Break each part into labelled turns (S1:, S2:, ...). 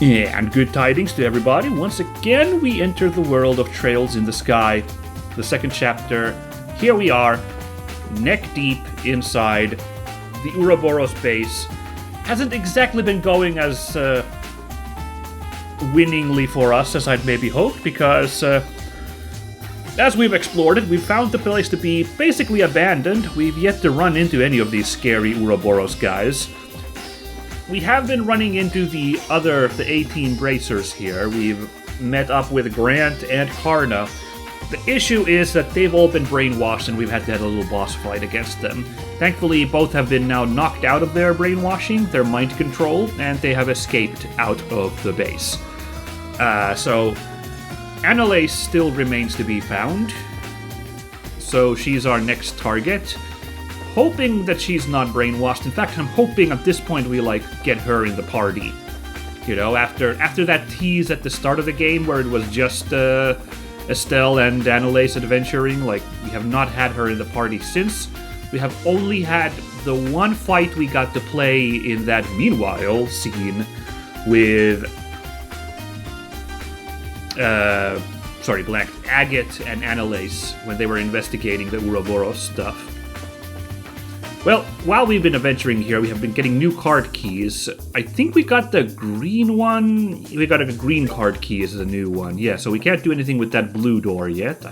S1: And good tidings to everybody. Once again, we enter the world of Trails in the Sky, the second chapter. Here we are, neck deep inside the Ouroboros base. Hasn't exactly been going as winningly for us as I'd maybe hoped, because as we've explored it, we've found the place to be basically abandoned. We've yet to run into any of these scary Ouroboros guys. We have been running into the 18 bracers here. We've met up with Grant and Karna. The issue is that they've all been brainwashed and we've had to have a little boss fight against them. Thankfully, both have been now knocked out of their brainwashing, their mind control, and they have escaped out of the base. So Anelace still remains to be found. So she's our next target. Hoping that she's not brainwashed. In fact, I'm hoping at this point we get her in the party. You know, after that tease at the start of the game where it was just Estelle and Anelace adventuring, we have not had her in the party since. We have only had the one fight we got to play in that meanwhile scene with Agate and Anelace when they were investigating the Ouroboros stuff. Well, while we've been adventuring here, we have been getting new card keys. I think we got the green one. We got a green card key as a new one. Yeah, so we can't do anything with that blue door yet.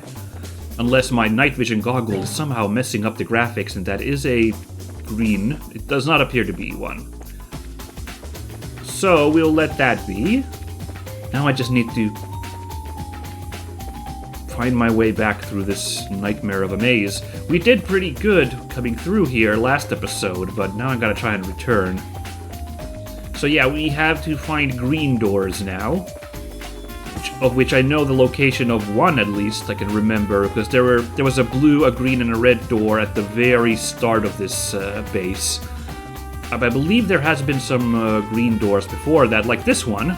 S1: Unless my night vision goggle is somehow messing up the graphics, and that is a green. It does not appear to be one. So we'll let that be. Now I just need to find my way back through this nightmare of a maze. We did pretty good coming through here last episode, but now I gotta try and return. So yeah, we have to find green doors now, of which I know the location of one at least I can remember, because there was a blue, a green, and a red door at the very start of this base. I believe there has been some green doors before that, like this one.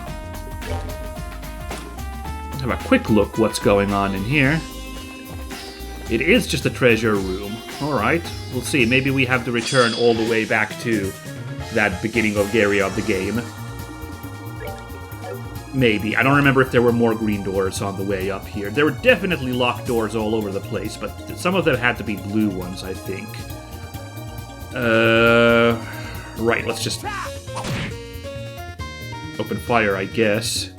S1: Have a quick look what's going on in here. It is just a treasure room. Alright, we'll see. Maybe we have to return all the way back to that beginning of area of the game. Maybe. I don't remember if there were more green doors on the way up here. There were definitely locked doors all over the place, but some of them had to be blue ones, I think. Right, let's just open fire, I guess.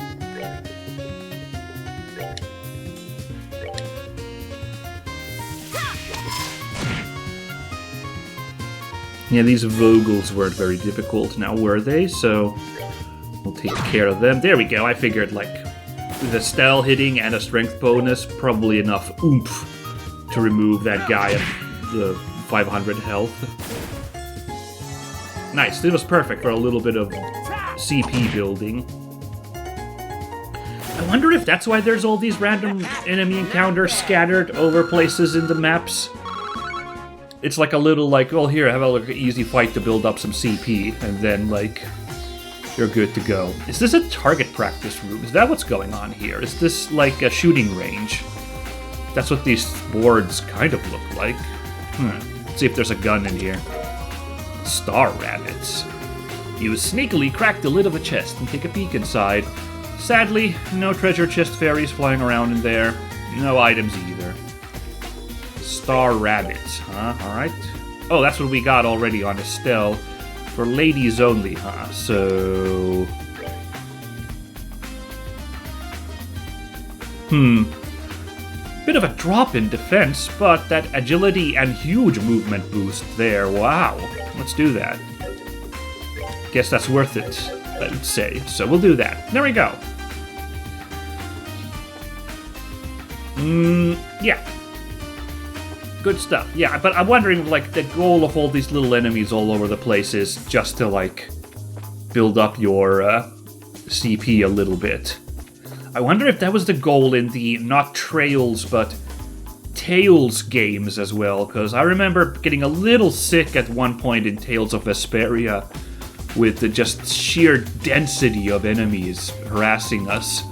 S1: Yeah, these Vogels weren't very difficult now, were they? So we'll take care of them. There we go. I figured, with a Estelle hitting and a strength bonus, probably enough oomph to remove that guy at the 500 health. Nice. This was perfect for a little bit of CP building. I wonder if that's why there's all these random enemy encounters scattered over places in the maps. It's like a little, well, here, have a easy fight to build up some CP, and then, you're good to go. Is this a target practice room? Is that what's going on here? Is this, a shooting range? That's what these boards kind of look like. Let's see if there's a gun in here. Star rabbits. You sneakily crack the lid of a chest and take a peek inside. Sadly, no treasure chest fairies flying around in there. No items either. Star rabbits, huh? Alright. Oh, that's what we got already on Estelle. For ladies only, huh? So... Bit of a drop in defense, but that agility and huge movement boost there, wow. Let's do that. Guess that's worth it, I would say. So we'll do that. There we go. Yeah. Good stuff. Yeah, but I'm wondering, the goal of all these little enemies all over the place is just to, build up your CP a little bit. I wonder if that was the goal in the, not Trails, but Tales games as well, because I remember getting a little sick at one point in Tales of Vesperia with the just sheer density of enemies harassing us.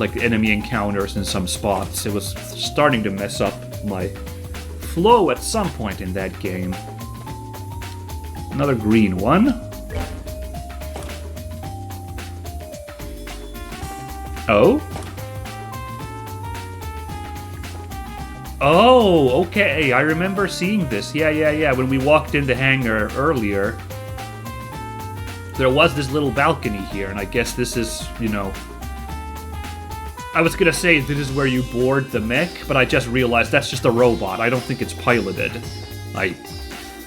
S1: Enemy encounters in some spots. It was starting to mess up my flow at some point in that game. Another green one. Oh? Oh, okay. I remember seeing this. Yeah. When we walked in the hangar earlier, there was this little balcony here, and I guess this is, you know... I was gonna say this is where you board the mech, but I just realized that's just a robot. I don't think it's piloted. I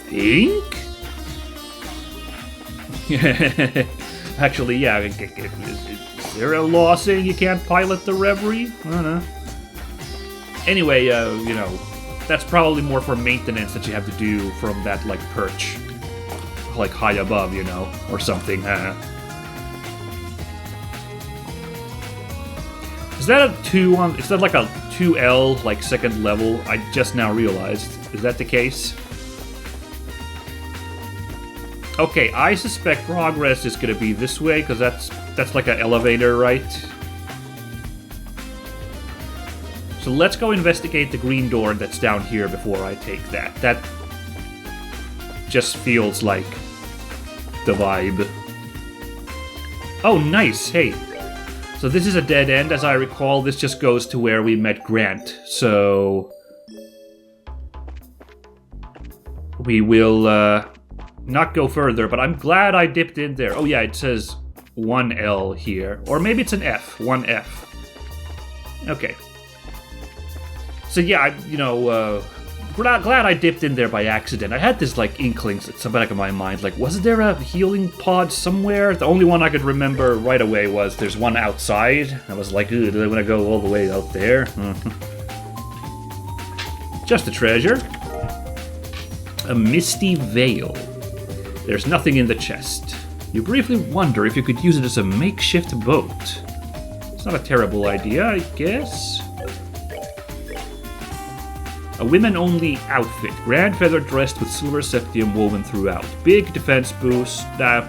S1: think? Actually, yeah. Is there a law saying you can't pilot the Reverie? I don't know. Anyway, you know, that's probably more for maintenance that you have to do from that, like, perch. Like, high above, you know, or something. Is that a 2 on... Is that like a 2L, like, second level? I just now realized. Is that the case? Okay, I suspect progress is gonna be this way, because that's like an elevator, right? So let's go investigate the green door that's down here before I take that. That just feels like the vibe. Oh, nice! Hey. So this is a dead end, as I recall. This just goes to where we met Grant. So... we will, not go further, but I'm glad I dipped in there. Oh yeah, it says 1L here. Or maybe it's an F. 1F. Okay. So yeah, you know, glad I dipped in there by accident. I had this, like, inklings at the back of my mind. Like, was there a healing pod somewhere? The only one I could remember right away was there's one outside. I was like, ooh, do I want to go all the way out there? Just a treasure. A misty veil. There's nothing in the chest. You briefly wonder if you could use it as a makeshift boat. It's not a terrible idea, I guess. A women-only outfit. Grand feather dressed with silver septium woven throughout. Big defense boost. No.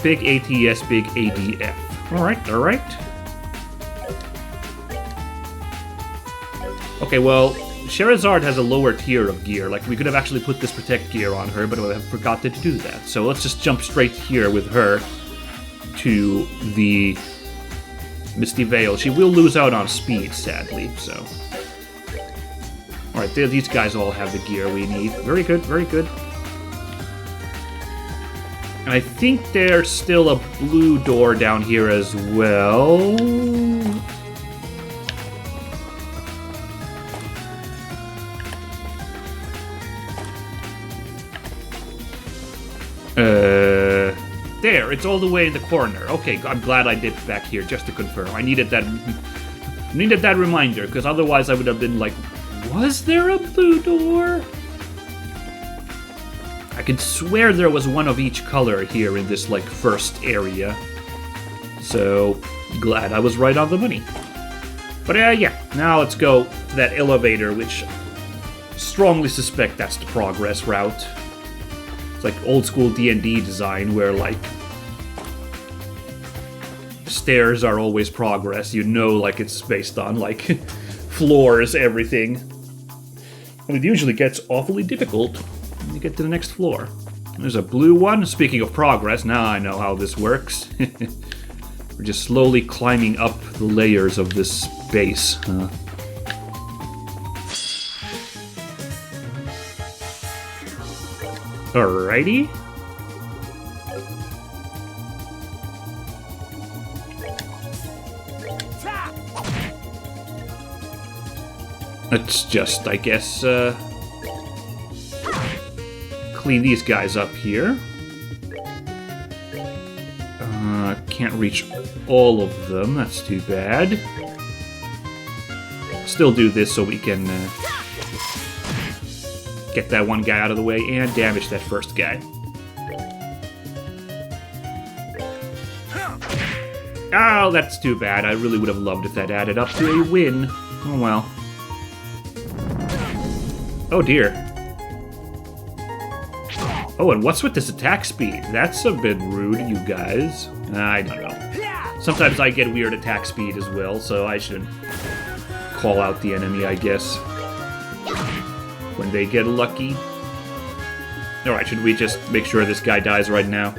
S1: Big ATS, big ADF. Alright. Okay, well, Sherazard has a lower tier of gear. Like, we could have actually put this protect gear on her, but I have forgotten to do that. So let's just jump straight here with her to the Misty Veil. She will lose out on speed, sadly, so... Alright, these guys all have the gear we need. Very good. And I think there's still a blue door down here as well. There, it's all the way in the corner. Okay, I'm glad I dipped back here just to confirm. I needed that reminder, because otherwise I would have been like, was there a blue door? I can swear there was one of each color here in this, like, first area. So, glad I was right on the money. But yeah, now let's go to that elevator, which strongly suspect that's the progress route. It's like old school D&D design where, like, stairs are always progress. You know, like, it's based on, like, floors, everything. And it usually gets awfully difficult when you get to the next floor. There's a blue one. Speaking of progress, now I know how this works. We're just slowly climbing up the layers of this base. Alrighty. Let's just, I guess, clean these guys up here. Can't reach all of them. That's too bad. Still do this so we can get that one guy out of the way and damage that first guy. Oh, that's too bad. I really would have loved if that added up to a win. Oh well. Oh dear. Oh, and what's with this attack speed? That's a bit rude, you guys. I don't know. Sometimes I get weird attack speed as well, so I should call out the enemy, I guess, when they get lucky. Alright, should we just make sure this guy dies right now?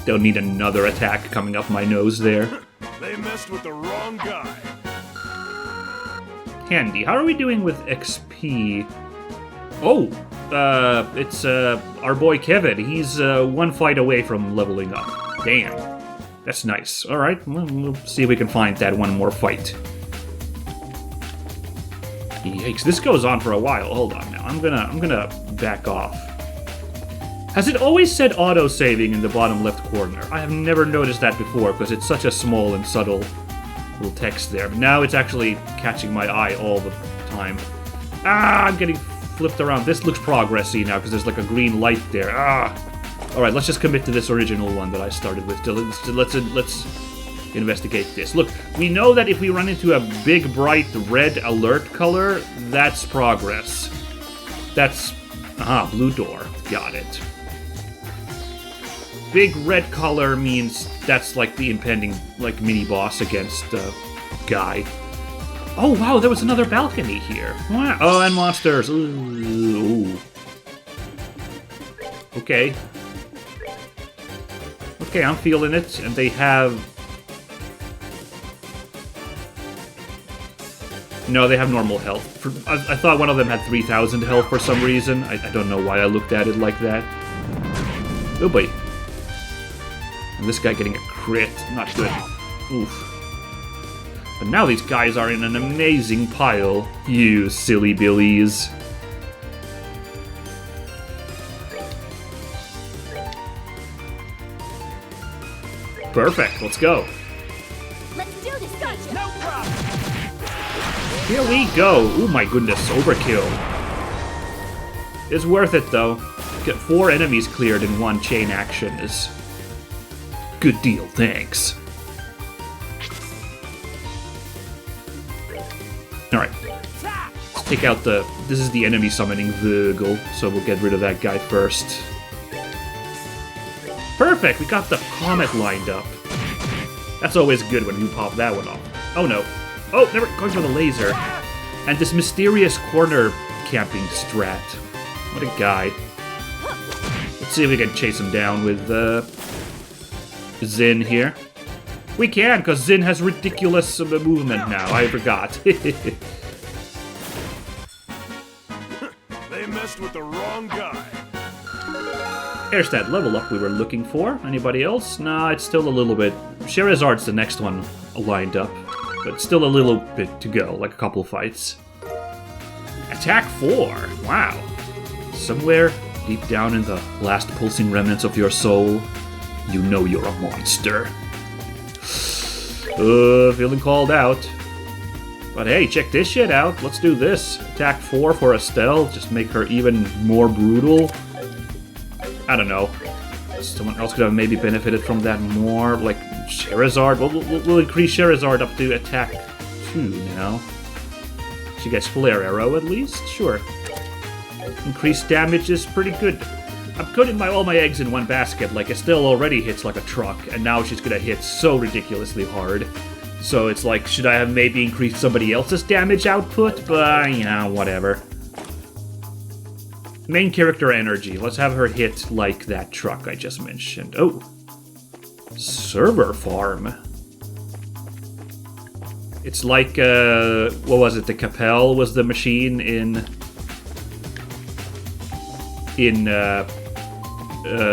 S1: Don't need another attack coming up my nose there.
S2: They messed with the wrong guy.
S1: Handy. How are we doing with XP? Oh, it's our boy Kevin. He's one fight away from leveling up. Damn. That's nice. Alright, we'll see if we can find that one more fight. Yikes, this goes on for a while. Hold on now. I'm gonna back off. Has it always said auto-saving in the bottom left corner? I have never noticed that before because it's such a small and subtle little text there. But now it's actually catching my eye all the time. Ah, I'm getting flipped around. This looks progressy now because there's like a green light there. Ah! Alright, let's just commit to this original one that I started with. Let's investigate this. Look, we know that if we run into a big, bright red alert color, that's progress. That's... aha, blue door. Got it. Big red color means that's like the impending, like, mini-boss against guy. Oh, wow, there was another balcony here. Wow. Oh, and monsters. Ooh. Okay. Okay, I'm feeling it. And they have... no, they have normal health. I thought one of them had 3,000 health for some reason. I don't know why I looked at it like that. Oh boy. And this guy getting a crit. Not good. Oof. But now these guys are in an amazing pile. You silly billies. Perfect, let's go.
S3: Let's do this, gotcha.
S2: No problem.
S1: Here we go. Oh my goodness, overkill. It's worth it though. Get 4 enemies cleared in one chain action is... good deal, thanks. Alright. Let's take out the... this is the enemy summoning Virgil, so we'll get rid of that guy first. Perfect! We got the comet lined up. That's always good when you pop that one off. Oh no. Oh, never going for the laser. And this mysterious corner camping strat. What a guy. Let's see if we can chase him down with Zin here. We can, because Zin has ridiculous movement now. I forgot.
S2: They messed with the wrong guy.
S1: There's that level up we were looking for. Anybody else? Nah, it's still a little bit... Charizard's the next one lined up. But still a little bit to go, like a couple fights. Attack 4! Wow. Somewhere deep down in the last pulsing remnants of your soul, you know you're a monster. Feeling called out. But hey, check this shit out. Let's do this. Attack 4 for Estelle. Just make her even more brutal. I don't know. Someone else could have maybe benefited from that more. Like Charizard. We'll increase Charizard up to attack 2 now. She gets Flare Arrow at least? Sure. Increased damage is pretty good. I'm putting all my eggs in one basket. Like, Estelle already hits like a truck, and now she's gonna hit so ridiculously hard. So it's like, should I have maybe increased somebody else's damage output? But, you know, whatever. Main character energy. Let's have her hit like that truck I just mentioned. Oh. Server farm. It's like, what was it? The Capel was the machine in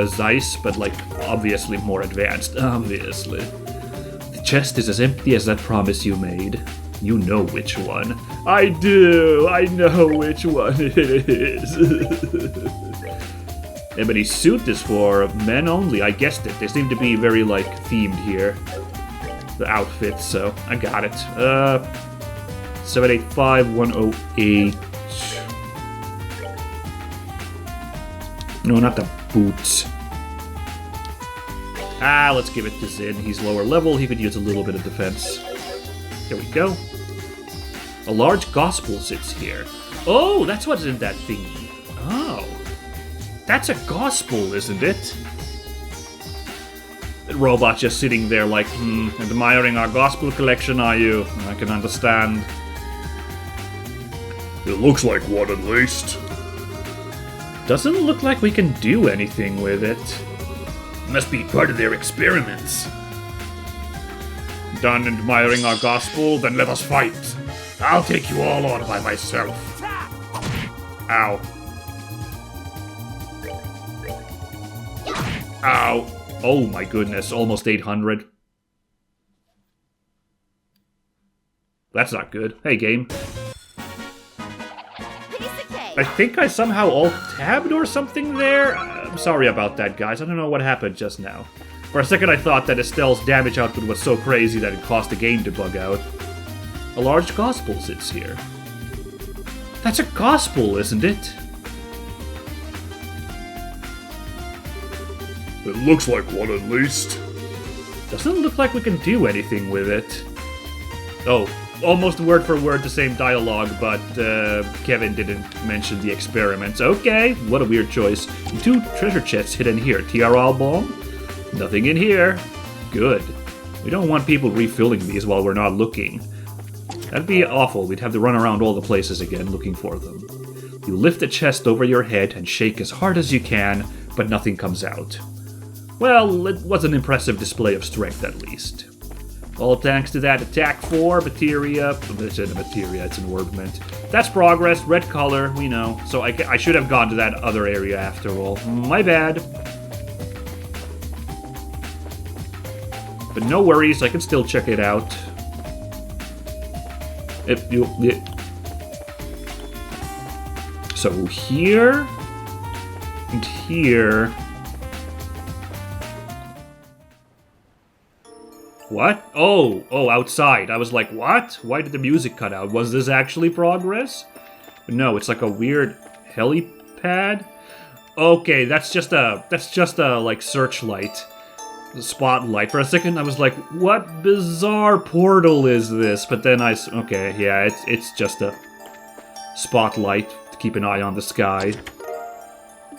S1: Zeiss, but like obviously more advanced. Obviously. The chest is as empty as that promise you made. You know which one. I do! I know which one it is. Ebony's suit is for men only. I guessed it. They seem to be very, like, themed here. The outfits, so I got it. 785-108. No, not the boots. Let's give it to Zin. He's lower level. He could use a little bit of defense. There we go. A large gospel sits here. Oh, that's what's in that thingy. Oh. That's a gospel, isn't it? The robot just sitting there like, admiring our gospel collection, are you? I can understand.
S2: It looks like one at least.
S1: Doesn't look like we can do anything with it. Must be part of their experiments. Done admiring our gospel? Then let us fight. I'll take you all on by myself. Ow. Ow. Oh my goodness, almost 800. That's not good. Hey, game. I think I somehow alt-tabbed or something there? I'm sorry about that, guys. I don't know what happened just now. For a second I thought that Estelle's damage output was so crazy that it caused the game to bug out. A large gospel sits here. That's a gospel, isn't it?
S2: It looks like one at least.
S1: Doesn't look like we can do anything with it. Oh, almost word for word the same dialogue, but Kevin didn't mention the experiments. Okay, what a weird choice. 2 treasure chests hidden here. TRL bomb? Nothing in here. Good. We don't want people refilling these while we're not looking. That'd be awful. We'd have to run around all the places again looking for them. You lift the chest over your head and shake as hard as you can, but nothing comes out. Well, it was an impressive display of strength at least. All thanks to that attack 4, materia. It's a materia, it's an orbment. That's progress, red color, we know. So I should have gone to that other area after all. My bad. But no worries, I can still check it out. So here and here. What? Oh, outside. I was like, what? Why did the music cut out? Was this actually progress? But no, it's like a weird helipad. Okay, that's just a like searchlight. Spotlight. For a second I was like, what bizarre portal is this? But then okay, yeah, it's just a spotlight to keep an eye on the sky.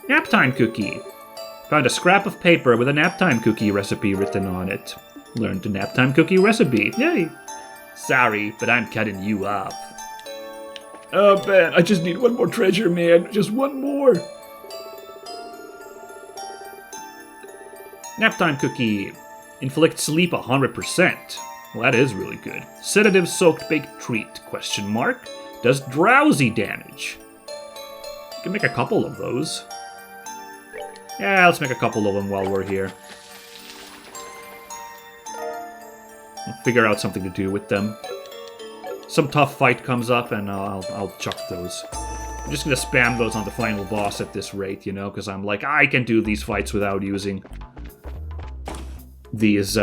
S1: Naptime cookie. Found a scrap of paper with a naptime cookie recipe written on it. Learned the naptime cookie recipe. Yay. Sorry, but I'm cutting you off. Oh man, I just need one more treasure, man. Just one more. Naptime cookie. Inflict sleep 100%. Well, that is really good. Sedative-soaked baked treat, question mark. Does drowsy damage. You can make a couple of those. Yeah, let's make a couple of them while we're here. I'll figure out something to do with them. Some tough fight comes up and I'll chuck those. I'm just gonna spam those on the final boss at this rate, you know, because I'm like, I can do these fights without using these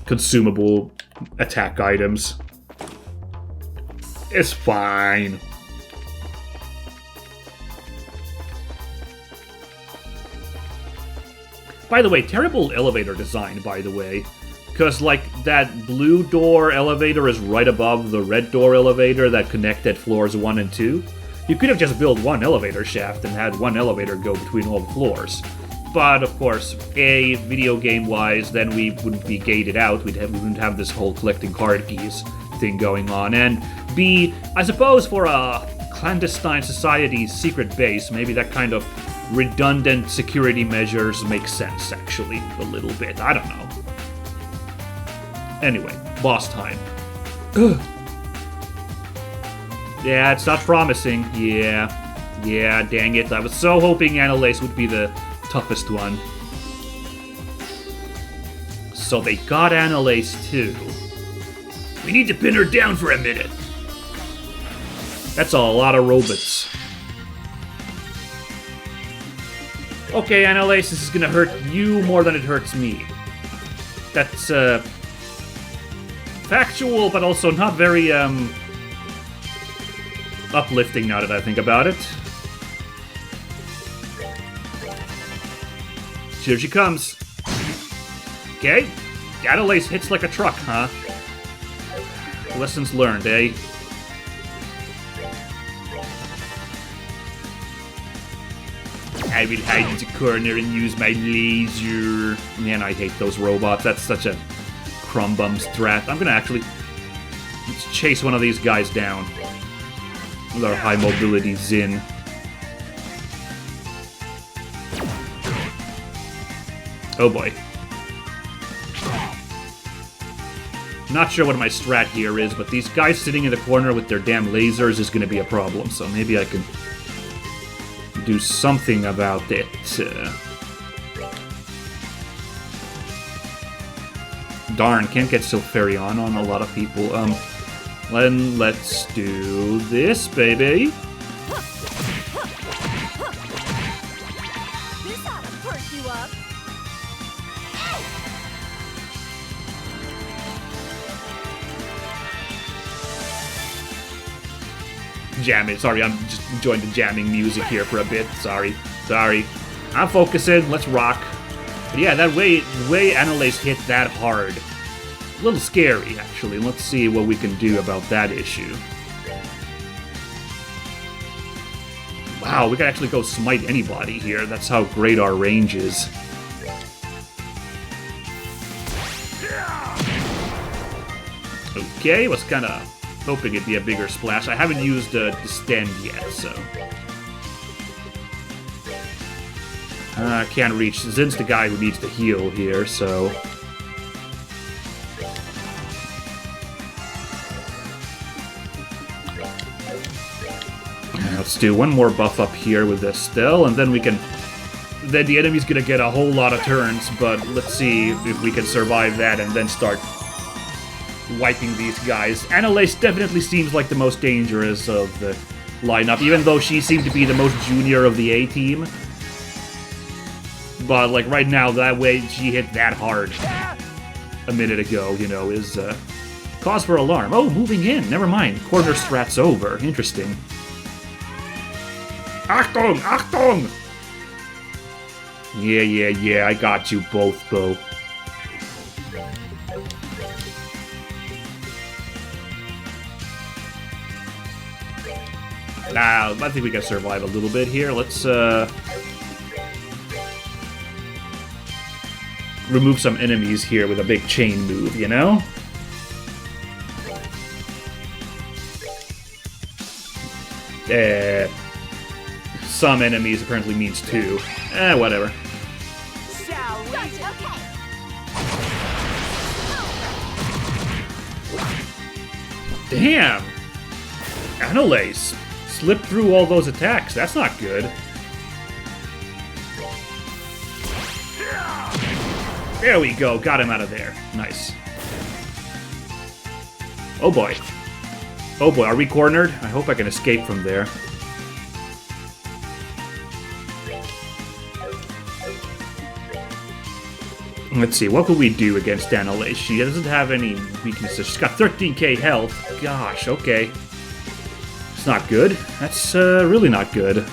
S1: consumable attack items. It's fine. By the way, terrible elevator design, by the way. Because, like, that blue door elevator is right above the red door elevator that connected floors 1 and 2. You could have just built one elevator shaft and had one elevator go between all the floors. But, of course, A, video game-wise, then we wouldn't be gated out. We wouldn't have this whole collecting card keys thing going on. And B, I suppose for a clandestine society's secret base, maybe that kind of redundant security measures make sense, actually, a little bit. I don't know. Anyway, boss time. Ugh. Yeah, it's not promising. Yeah, dang it. I was so hoping Anelace would be the toughest one. So they got Anelace too. We need to pin her down for a minute. That's a lot of robots. Okay, Anelace, this is gonna hurt you more than it hurts me. That's, factual, but also not very, uplifting now that I think about it. Here she comes. Okay. Anelace hits like a truck, huh? Lessons learned, eh? I will hide in the corner and use my laser. Man, I hate those robots. That's such a crumbum strat. I'm gonna actually let's chase one of these guys down with our high mobility Zin. Oh boy. Not sure what my strat here is, but these guys sitting in the corner with their damn lasers is gonna be a problem, so maybe I can do something about it. Darn, can't get Silperion on a lot of people. Then let's do this, baby.
S3: This ought to perk you up.
S1: Jam it. Sorry, I'm just enjoying the jamming music here for a bit. Sorry. I'm focusing. Let's rock. But yeah, that way Anelace hit that hard. A little scary, actually. Let's see what we can do about that issue. Wow, we can actually go smite anybody here. That's how great our range is. Okay, was kind of hoping it'd be a bigger splash. I haven't used Distend yet, so... I can't reach. Zin's the guy who needs to heal here, so... Let's do one more buff up here with Estelle, and then we can... Then the enemy's gonna get a whole lot of turns, but let's see if we can survive that and then start wiping these guys. Anelace definitely seems like the most dangerous of the lineup, even though she seemed to be the most junior of the A-team. But, like, right now, that way she hit that hard a minute ago, you know, is cause for alarm. Oh, moving in. Never mind. Corner strat's over. Interesting. Achtung! Achtung! Yeah, I got you both, Bo. Now, I think we can survive a little bit here. Let's, remove some enemies here with a big chain move, you know? Some enemies apparently means two. Whatever.
S3: Shall we? Gotcha. Okay.
S1: Damn! Anelace slipped through all those attacks. That's not good. There we go. Got him out of there. Nice. Oh boy. Oh boy, are we cornered? I hope I can escape from there. Let's see, what could we do against Anelace? She doesn't have any weaknesses. She's got 13k health. Gosh, okay. It's not good. That's really not good.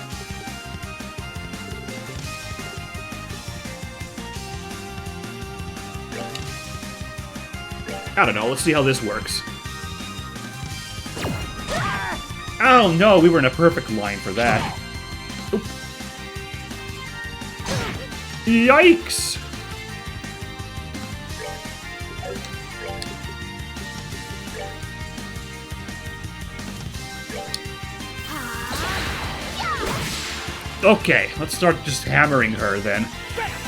S1: I don't know, let's see how this works. Oh no, we were in a perfect line for that. Oop. Yikes! Okay, let's start just hammering her then.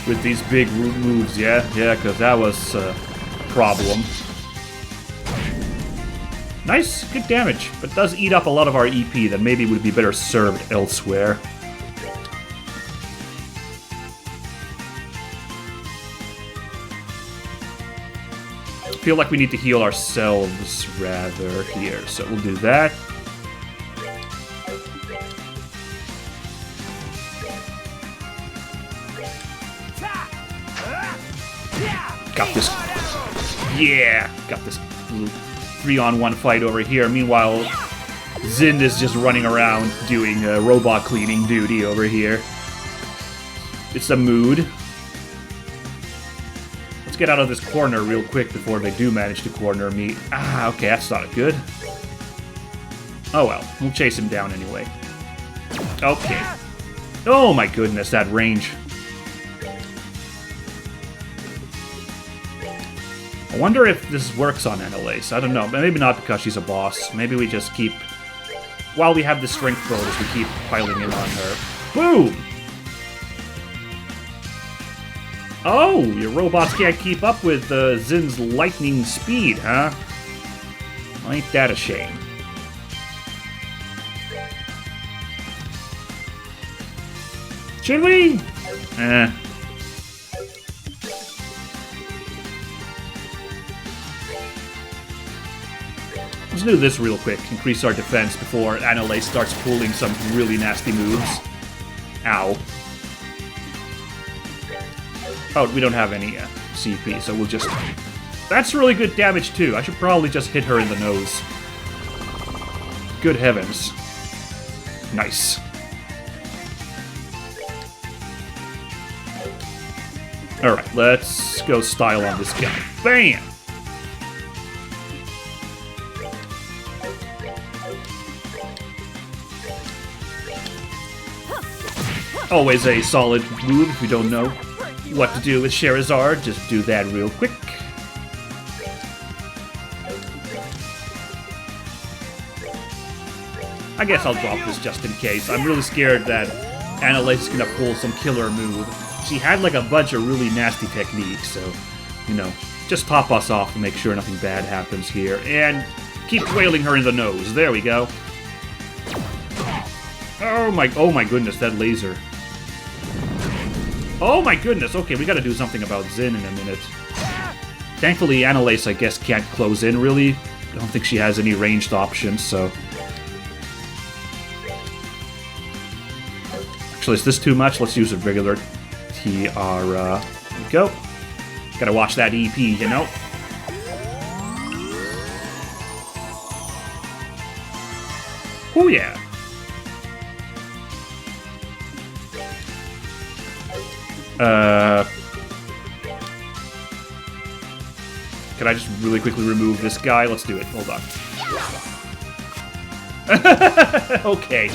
S1: With these big moves, yeah? Yeah, because that was a problem. Nice, good damage, but does eat up a lot of our EP that maybe would be better served elsewhere. I feel like we need to heal ourselves rather here, so we'll do that. Got this. Yeah, got this 3-on-1 fight over here. Meanwhile, Zin is just running around doing robot cleaning duty over here. It's a mood. Let's get out of this corner real quick before they do manage to corner me. Ah, okay, that's not good. Oh well, we'll chase him down anyway. Okay. Oh my goodness, that range. I wonder if this works on Anelace. I don't know. Maybe not because she's a boss. Maybe we just keep... While we have the strength bonus, we keep piling in on her. Boom! Oh, your robots can't keep up with Zin's lightning speed, huh? Ain't that a shame. Should we? Let's do this real quick. Increase our defense before Anelace starts pulling some really nasty moves. Ow. Oh, we don't have any CP, so we'll just... That's really good damage, too. I should probably just hit her in the nose. Good heavens. Nice. Alright, let's go style on this guy. Bam! Always a solid move if you don't know what to do with Sherazard. Just do that real quick. I guess I'll drop this just in case. I'm really scared that Anelace is gonna pull some killer move. She had like a bunch of really nasty techniques, so, you know, just top us off to make sure nothing bad happens here. And keep wailing her in the nose. There we go. Oh my goodness, that laser. Oh my goodness, okay, we gotta do something about Zin in a minute. Thankfully, Anelace, I guess, can't close in, really. I don't think she has any ranged options, so... Actually, is this too much? Let's use a regular TR, there we go. Gotta watch that EP, you know? Oh yeah! Can I just really quickly remove this guy? Let's do it. Hold on. Okay.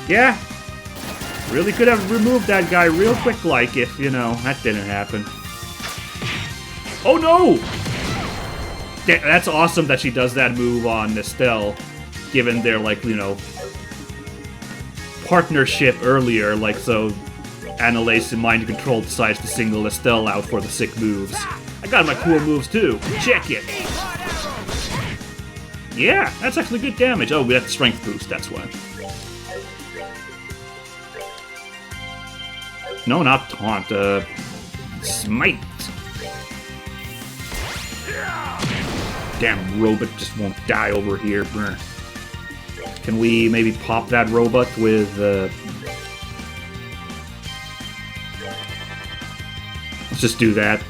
S1: Yeah. Really could have removed that guy real quick, like, if, you know, that didn't happen. Oh, no! That's awesome that she does that move on Estelle, given their, like, you know, partnership earlier, like, so Anelace in Mind Control decides to single Estelle out for the sick moves. I got my cool moves, too. Check it! Yeah, that's actually good damage. Oh, we have the strength boost, that's why. No, not taunt, smite. Damn robot just won't die over here. Can we maybe pop that robot with, let's just do that.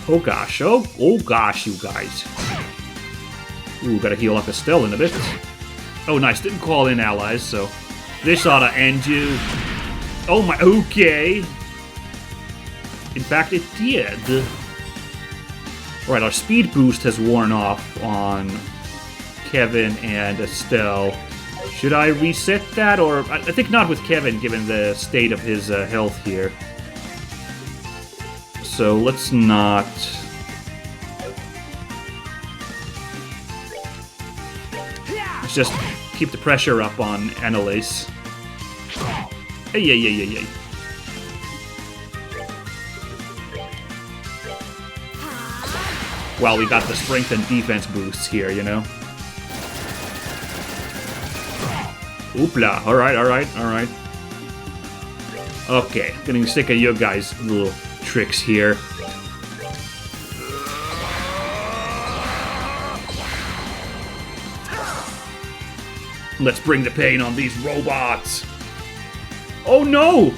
S1: Oh gosh, oh gosh, you guys. Ooh, gotta heal up Estelle in a bit. Oh nice, didn't call in allies, so this ought to end you. Oh my, okay. In fact, it did. Alright, our speed boost has worn off on Kevin and Estelle. Should I reset that, or... I think not with Kevin, given the state of his health here. So, let's not... Let's just keep the pressure up on Anelace. Hey, yeah, yeah, yeah, yeah. Well, we got the strength and defense boosts here, you know? Oopla, alright, alright, alright. Okay, getting sick of your guys' little tricks here. Let's bring the pain on these robots! Oh no!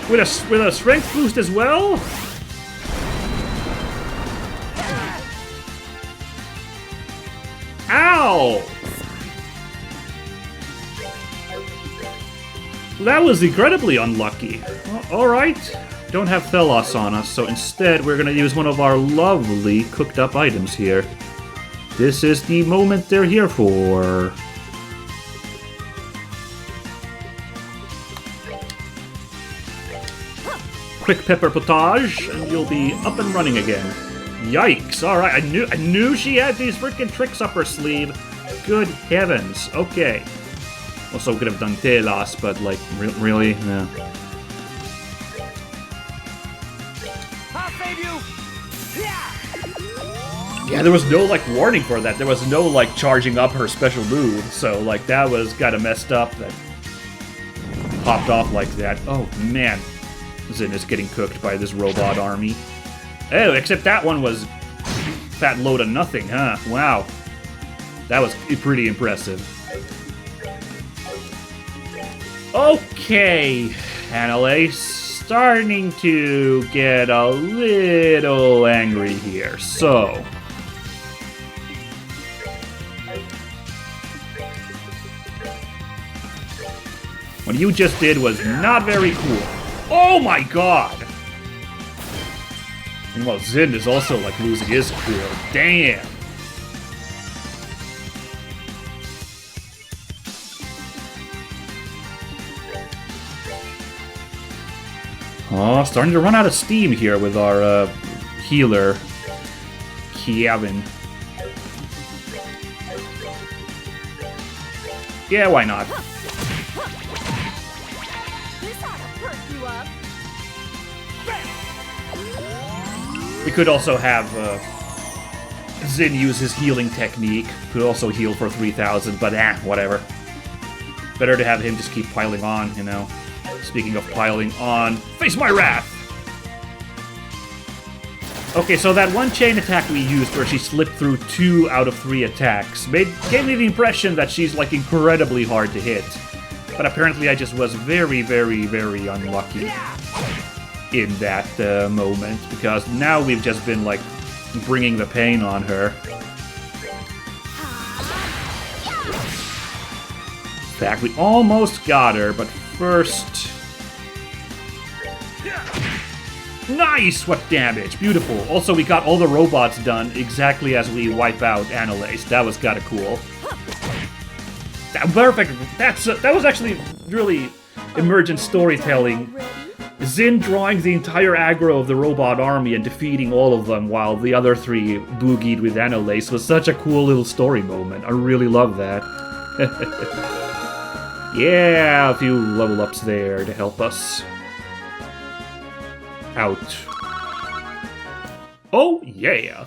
S1: With a strength boost as well? Ow! That was incredibly unlucky. Alright. Don't have Thelos on us, so instead we're gonna use one of our lovely cooked up items here. This is the moment they're here for. Quick pepper potage, and you'll be up and running again. Yikes! Alright, I knew she had these freaking tricks up her sleeve. Good heavens. Okay. Also could have done Telas, but like, really? No.
S3: I'll save you.
S1: Yeah, there was no, like, warning for that. There was no, like, charging up her special move. So, like, that was kind of messed up. That popped off like that. Oh, man. Zin is getting cooked by this robot army. Oh, except that one was fat load of nothing, huh? Wow. That was pretty impressive. Okay, Anelace. Starting to get a little angry here. So... what you just did was not very cool. Oh my god! Well, Zin is also, like, losing his cool. Damn! Oh, starting to run out of steam here with our, healer, Kevin. Yeah, why not?
S3: This ought to perk you up.
S1: We could also have Zin use his healing technique. Could also heal for 3,000, but whatever. Better to have him just keep piling on, you know. Speaking of piling on, face my wrath! Okay, so that one chain attack we used where she slipped through 2 out of 3 attacks gave me the impression that she's, like, incredibly hard to hit. But apparently I just was very, very, very unlucky in that moment, because now we've just been, like, bringing the pain on her. In fact, we almost got her, but first... nice! What damage! Beautiful. Also, we got all the robots done exactly as we wipe out Anelace. That was kinda cool. Perfect! That was actually really emergent storytelling. Zin drawing the entire aggro of the robot army and defeating all of them while the other 3 boogied with Anelace was such a cool little story moment. I really love that. Yeah, a few level ups there to help us out. Oh, yeah!